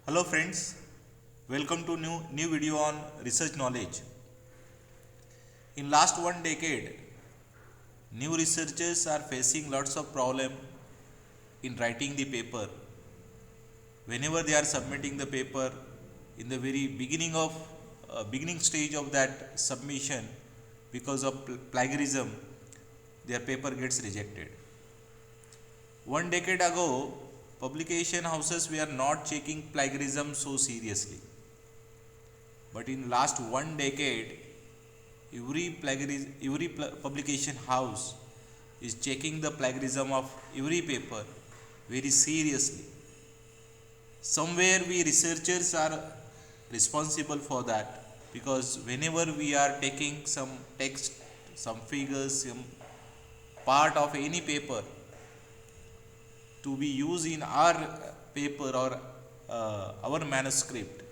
Hello friends, welcome to new video on research knowledge. In last one decade, new researchers are facing lots of problem in writing the paper. Whenever they are submitting the paper, in the very beginning stage of that submission, because of plagiarism, their paper gets rejected. One decade ago, publication houses were not checking plagiarism so seriously. But in last one decade, every publication house is checking the plagiarism of every paper very seriously. Somewhere we researchers are responsible for that, because whenever we are taking some text, some figures, some part of any paper to be used in our paper or our manuscript,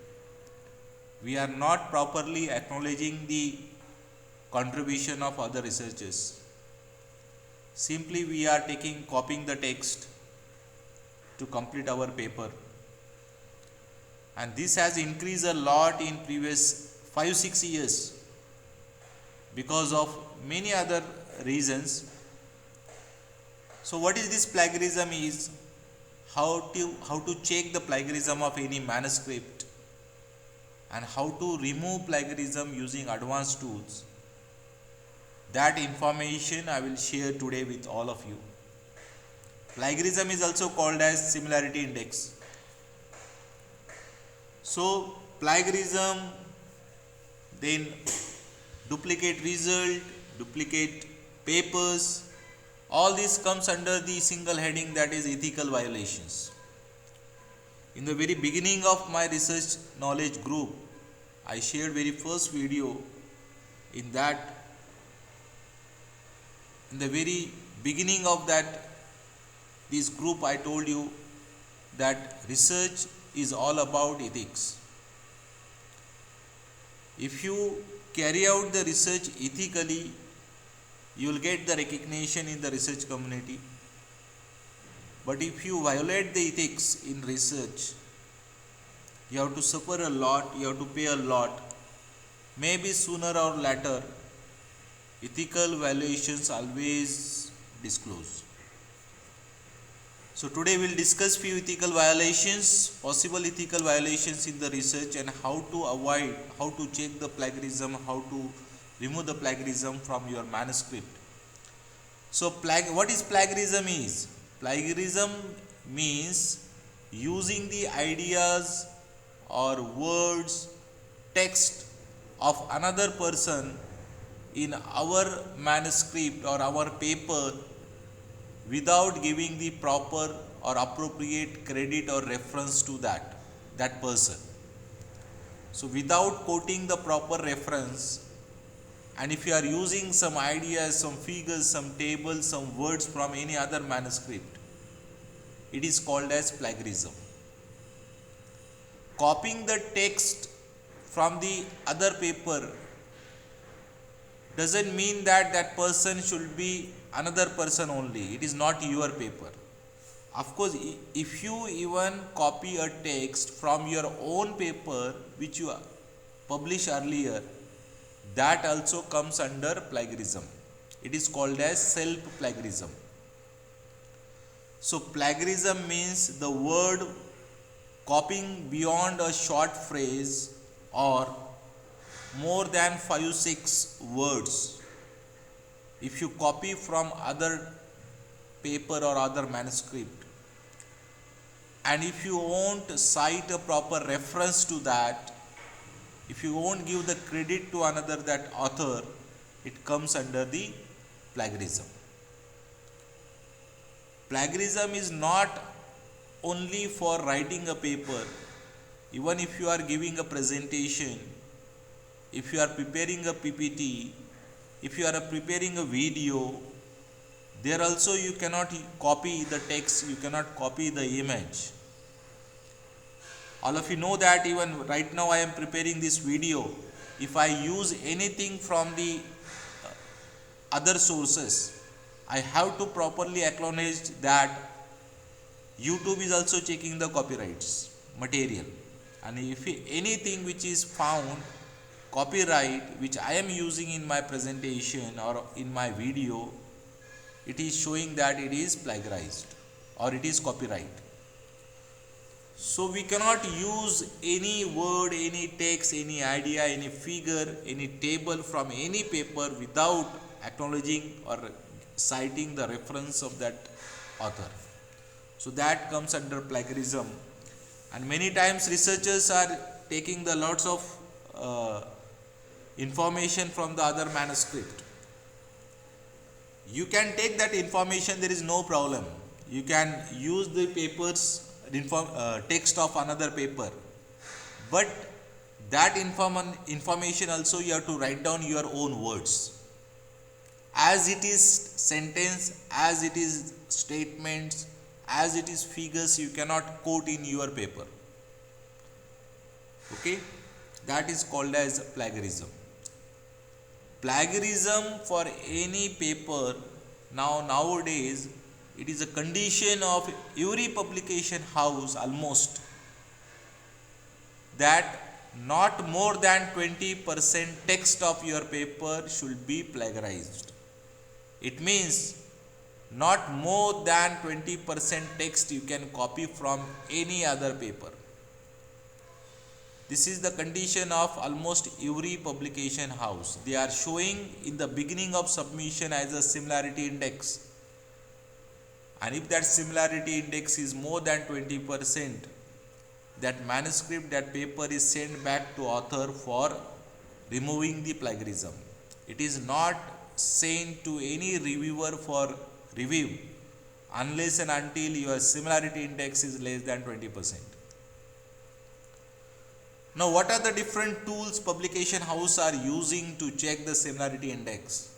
we are not properly acknowledging the contribution of other researchers. Simply we are copying the text to complete our paper, and this has increased a lot in previous 5-6 years because of many other reasons. So what is this plagiarism is? How to check the plagiarism of any manuscript, and how to remove plagiarism using advanced tools. That information I will share today with all of you. Plagiarism is also called as similarity index. So plagiarism, then duplicate result, duplicate papers, all this comes under the single heading, that is ethical violations. In the very beginning of my research knowledge group, I shared very first video. In the very beginning of this group, I told you that research is all about ethics. If you carry out the research ethically, you will get the recognition in the research community. But if you violate the ethics in research, you have to suffer a lot, you have to pay a lot. Maybe sooner or later, ethical violations always disclose. So today we will discuss few ethical violations, possible ethical violations in the research, and how to avoid, how to check the plagiarism, how to remove the plagiarism from your manuscript. So what is plagiarism is? Plagiarism means using the ideas or words, text of another person in our manuscript or our paper without giving the proper or appropriate credit or reference to that person. So without quoting the proper reference, and if you are using some ideas, some figures, some tables, some words from any other manuscript, it is called as plagiarism. Copying the text from the other paper doesn't mean that person should be another person only. It is not your paper. Of course, if you even copy a text from your own paper which you published earlier, that also comes under plagiarism. It is called as self-plagiarism. So plagiarism means the word copying beyond a short phrase or more than 5-6 words. If you copy from other paper or other manuscript, and if you won't cite a proper reference to that, if you won't give the credit to another, that author, it comes under the plagiarism. Plagiarism is not only for writing a paper. Even if you are giving a presentation, if you are preparing a PPT, if you are preparing a video, there also you cannot copy the text, you cannot copy the image. All of you know that even right now I am preparing this video. If I use anything from the other sources, I have to properly acknowledge that YouTube is also checking the copyrights material. and if anything which is found copyright which I am using in my presentation or in my video, it is showing that it is plagiarized or it is copyright. So we cannot use any word, any text, any idea, any figure, any table from any paper without acknowledging or citing the reference of that author. So that comes under plagiarism. And many times researchers are taking the lots of information from the other manuscript. You can take that information, there is no problem. You can use the papers, text of another paper, but that information also you have to write down your own words. As it is sentence, as it is statements, as it is figures, you cannot quote in your paper. Okay, that is called as plagiarism. Plagiarism for any paper nowadays, it is a condition of every publication house almost, that not more than 20% text of your paper should be plagiarized. It means not more than 20% text you can copy from any other paper. This is the condition of almost every publication house. They are showing in the beginning of submission as a similarity index. And if that similarity index is more than 20%, that manuscript, that paper is sent back to author for removing the plagiarism. It is not sent to any reviewer for review unless and until your similarity index is less than 20%. Now, what are the different tools publication house are using to check the similarity index?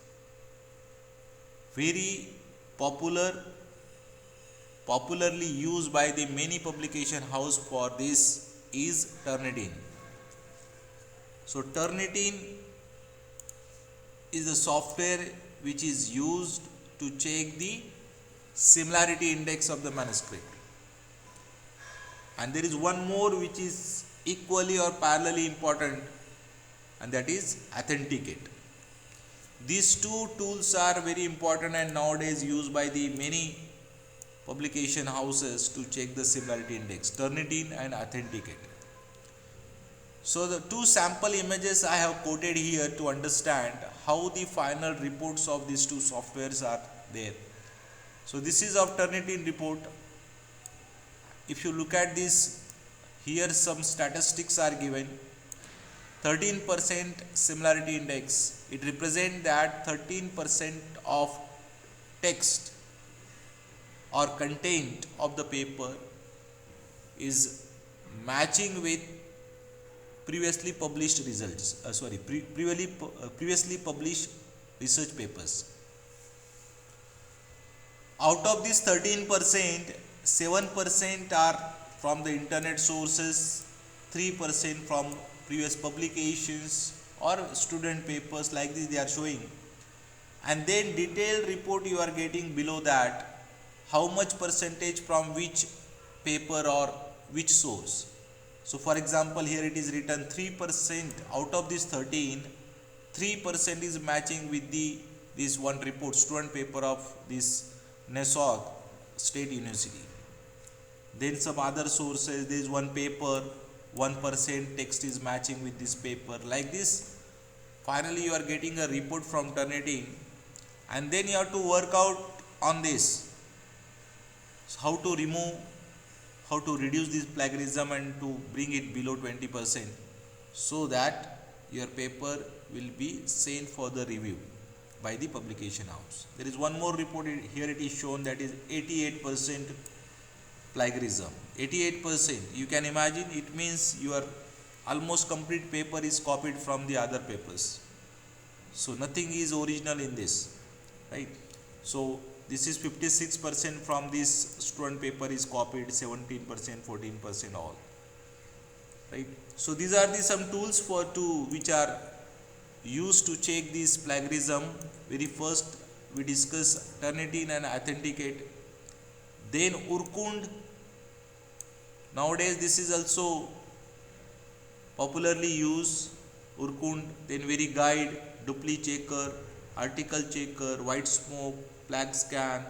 Very popularly used by the many publication house for this is Turnitin. So Turnitin is a software which is used to check the similarity index of the manuscript. And there is one more which is equally or parallelly important, and that is Authenticate. These two tools are very important and nowadays used by the many publication houses to check the similarity index, Turnitin and Authenticate. So the two sample images I have quoted here to understand how the final reports of these two softwares are there. So this is of Turnitin report. If you look at this, here some statistics are given. 13% similarity index. It represents that 13% of text or content of the paper is matching with previously published results. Previously published research papers. Out of this 13%, 7% are from the internet sources, 3% from previous publications or student papers, like this they are showing. And then detailed report you are getting below that, how much percentage from which paper or which source. So for example, here it is written 3% out of this 13, 3% is matching with this one report, student paper of this Nassau State University. Then some other sources, there is one paper, 1% text is matching with this paper. Like this, finally you are getting a report from Turnitin, and then you have to work out on this. So how to remove, how to reduce this plagiarism and to bring it below 20% so that your paper will be sent for the review by the publication house. There is one more report here, it is shown, that is 88% plagiarism. 88%, you can imagine, it means your almost complete paper is copied from the other papers. So nothing is original in this, right? So this is 56% from this student paper is copied, 17%, 14% all, right? So these are the some tools which are used to check this plagiarism. Very first we discuss Turnitin and Authenticate, then Urkund. Nowadays this is also popularly use Urkund, then very guide, dupli checker, article checker, white smoke, flag scan,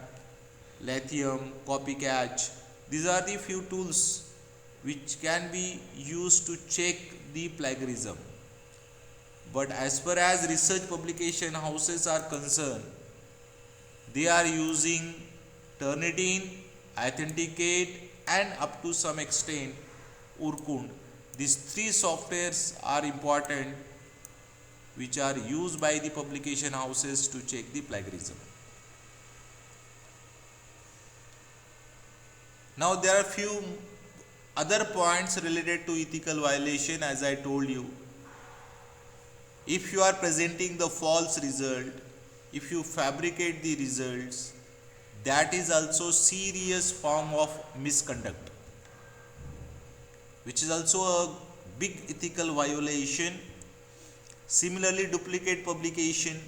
lithium, copy catch. These are the few tools which can be used to check the plagiarism. But as far as research publication houses are concerned, they are using Turnitin, Authenticate, and up to some extent Urkund. These three softwares are important which are used by the publication houses to check the plagiarism. Now there are few other points related to ethical violation. As I told you, if you are presenting the false result, if you fabricate the results, that is also serious form of misconduct, which is also a big ethical violation. Similarly, duplicate publication.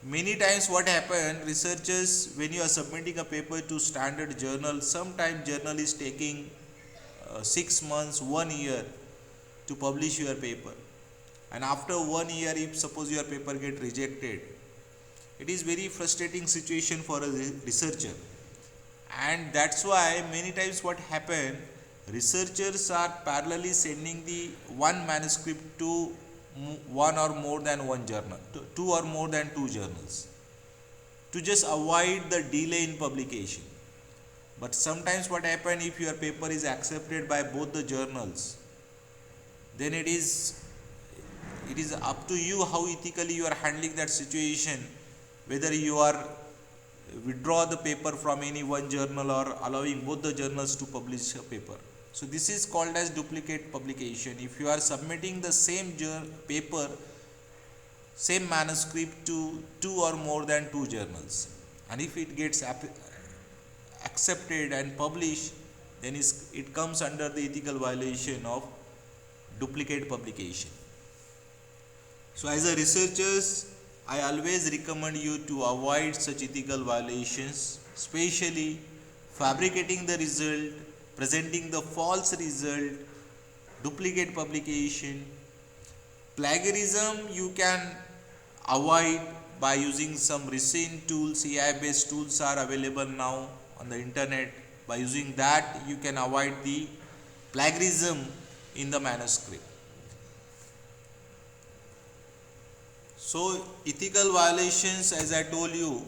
Many times what happen, researchers, when you are submitting a paper to standard journal, sometimes journal is taking 6 months, 1 year to publish your paper. And after 1 year, if suppose your paper get rejected, it is very frustrating situation for a researcher. And that's why many times what happen, researchers are parallelly sending the one manuscript to one or more than one journal, two or more than two journals, to just avoid the delay in publication. But sometimes what happen, if your paper is accepted by both the journals, then it is up to you how ethically you are handling that situation, whether you are withdraw the paper from any one journal or allowing both the journals to publish a paper. So this is called as duplicate publication. If you are submitting the same paper, same manuscript to two or more than two journals, and if it gets accepted and published, then it comes under the ethical violation of duplicate publication. So as a researchers, I always recommend you to avoid such ethical violations, especially fabricating the result, presenting the false result, duplicate publication. Plagiarism you can avoid by using some recent tools. AI based tools are available now on the internet. By using that, you can avoid the plagiarism in the manuscript. So ethical violations, as I told you,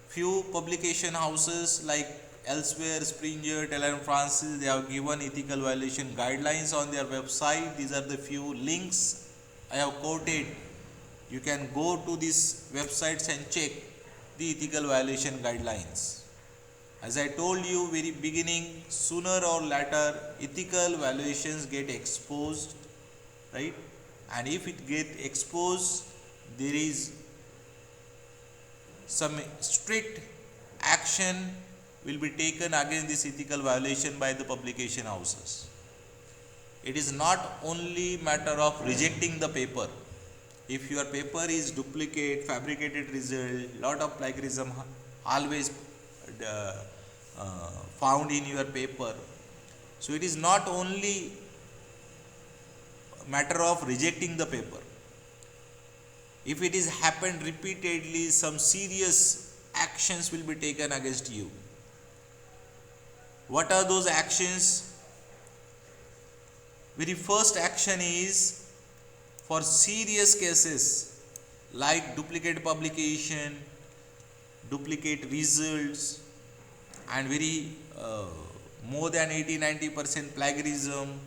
few publication houses like Elsewhere, Springer, Taylor & Francis, they have given ethical violation guidelines on their website. These are the few links I have quoted. You can go to these websites and check the ethical violation guidelines. As I told you very beginning, sooner or later ethical violations get exposed, right? And if it get exposed, there is some strict action will be taken against this ethical violation by the publication houses. It is not only matter of rejecting the paper. If your paper is duplicate, fabricated result, lot of plagiarism always found in your paper. So it is not only matter of rejecting the paper. If it is happened repeatedly, some serious actions will be taken against you. What are those actions? Very first action is for serious cases like duplicate publication, duplicate results, and very more than 80-90% plagiarism.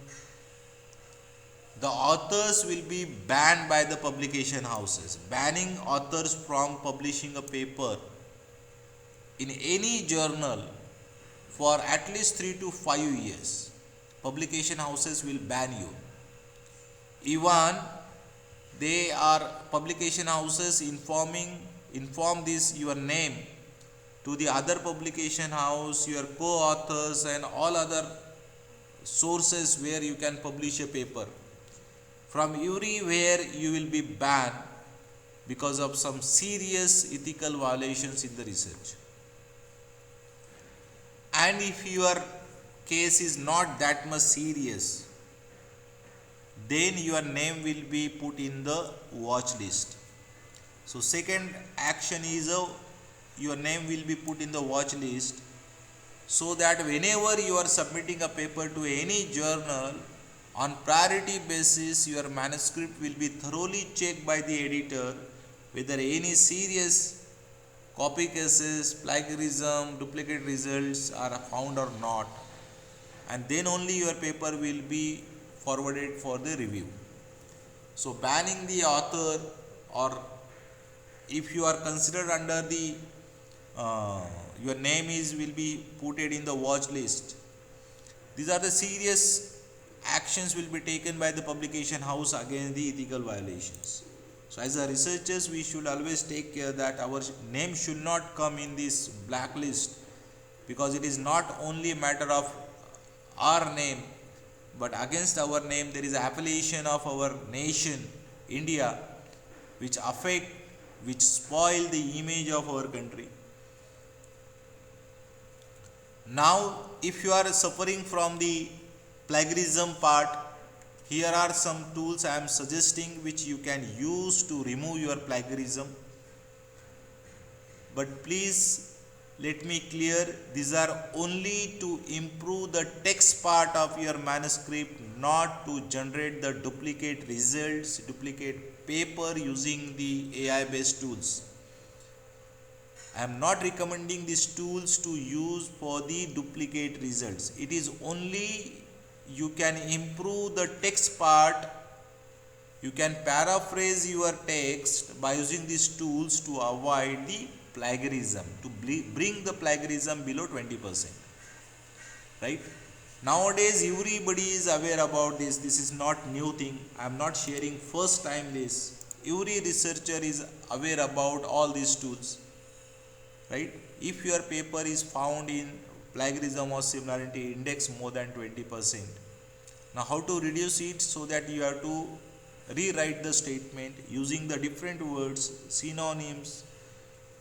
The authors will be banned by the publication houses. Banning authors from publishing a paper in any journal for at least 3 to 5 years. Publication houses will ban you. Even they are publication houses inform this your name to the other publication house, your co-authors and all other sources where you can publish a paper. From everywhere you will be banned because of some serious ethical violations in the research. And if your case is not that much serious, then your name will be put in the watch list. So second action is your name will be put in the watch list, so that whenever you are submitting a paper to any journal, on priority basis your manuscript will be thoroughly checked by the editor whether any serious copy cases, plagiarism, duplicate results are found or not, and then only your paper will be forwarded for the review. So banning the author, or if you are considered under the your name is will be put in the watch list, these are the serious actions will be taken by the publication house against the ethical violations. So as a researchers, we should always take care that our name should not come in this blacklist, because it is not only a matter of our name, but against our name there is affiliation of our nation India, which spoil the image of our country. Now if you are suffering from the plagiarism part, here are some tools I am suggesting which you can use to remove your plagiarism. But please let me clear, these are only to improve the text part of your manuscript, not to generate the duplicate results, duplicate paper using the AI based tools. I am not recommending these tools to use for the duplicate results. It is only you can improve the text part. You can paraphrase your text by using these tools to avoid the plagiarism, to bring the plagiarism below 20%. Right? Nowadays everybody is aware about this. This is not new thing. I am not sharing first time this. Every researcher is aware about all these tools. Right? If your paper is found in plagiarism or similarity index more than 20%, now how to reduce it? So that you have to rewrite the statement using the different words, synonyms.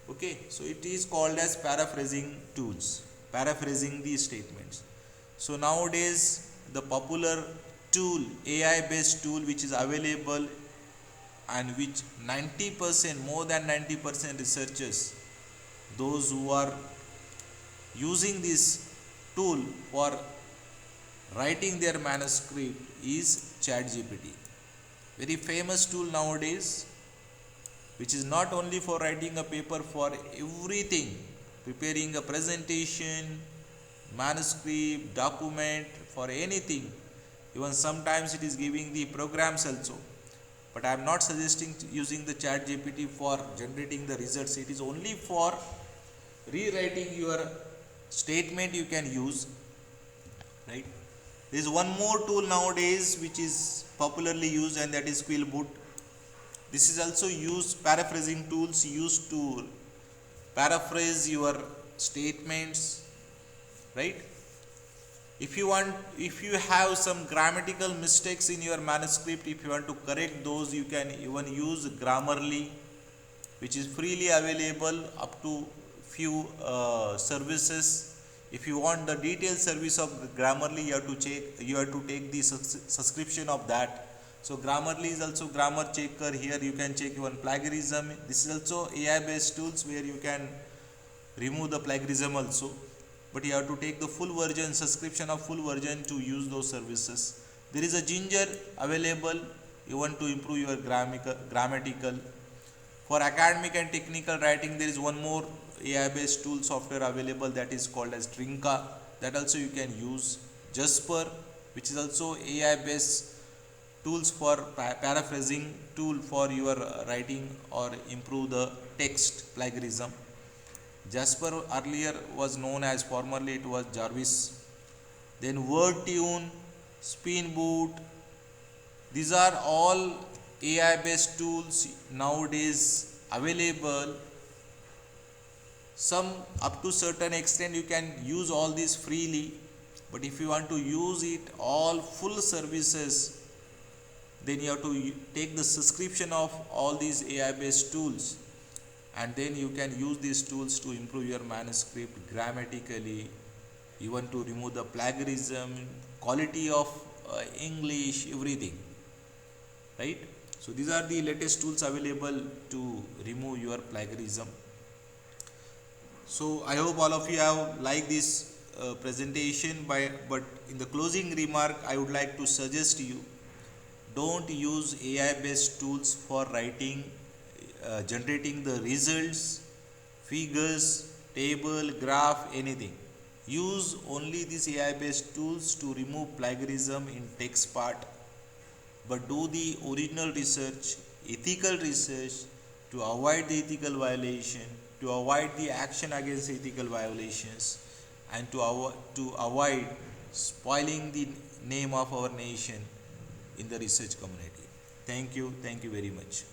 Okay, so it is called as paraphrasing tools, paraphrasing these statements. So nowadays the popular tool, AI based tool which is available, and which 90%, more than 90% researchers, those who are using this tool for writing their manuscript is ChatGPT. Very famous tool nowadays, which is not only for writing a paper, for everything, preparing a presentation, manuscript, document, for anything. Even sometimes it is giving the programs also. But I am not suggesting using the ChatGPT for generating the results. It is only for rewriting your statement you can use. Right? There is one more tool nowadays which is popularly used, and that is Quillboot. This is also used, paraphrasing tools used to paraphrase your statements. Right? If you have some grammatical mistakes in your manuscript, if you want to correct those, you can even use Grammarly, which is freely available up to few services. If you want the detailed service of Grammarly, you have to take the subscription of that. So Grammarly is also grammar checker. Here you can check even plagiarism. This is also AI based tools where you can remove the plagiarism also. But you have to take the full version, subscription of full version to use those services. There is a Ginger available. You want to improve your grammatical. For academic and technical writing, there is one more AI based tool software available, that is called as Trinka. That also you can use. Jasper, which is also AI based tools for paraphrasing tool for your writing or improve the text plagiarism. Jasper earlier was known as, formerly it was Jarvis. Then WordTune, Spinboot, these are all AI based tools nowadays available. Some up to certain extent you can use all these freely, but if you want to use it all full services, then you have to take the subscription of all these AI based tools, and then you can use these tools to improve your manuscript grammatically, even to remove the plagiarism, quality of English, everything. right? So these are the latest tools available to remove your plagiarism. So I hope all of you have liked this presentation, but in the closing remark I would like to suggest you, don't use AI based tools for writing, generating the results, figures, table, graph, anything. Use only these AI based tools to remove plagiarism in text part, but do the original research, ethical research, to avoid the ethical violation, to avoid the action against ethical violations, and to avoid spoiling the name of our nation in the research community. Thank you very much.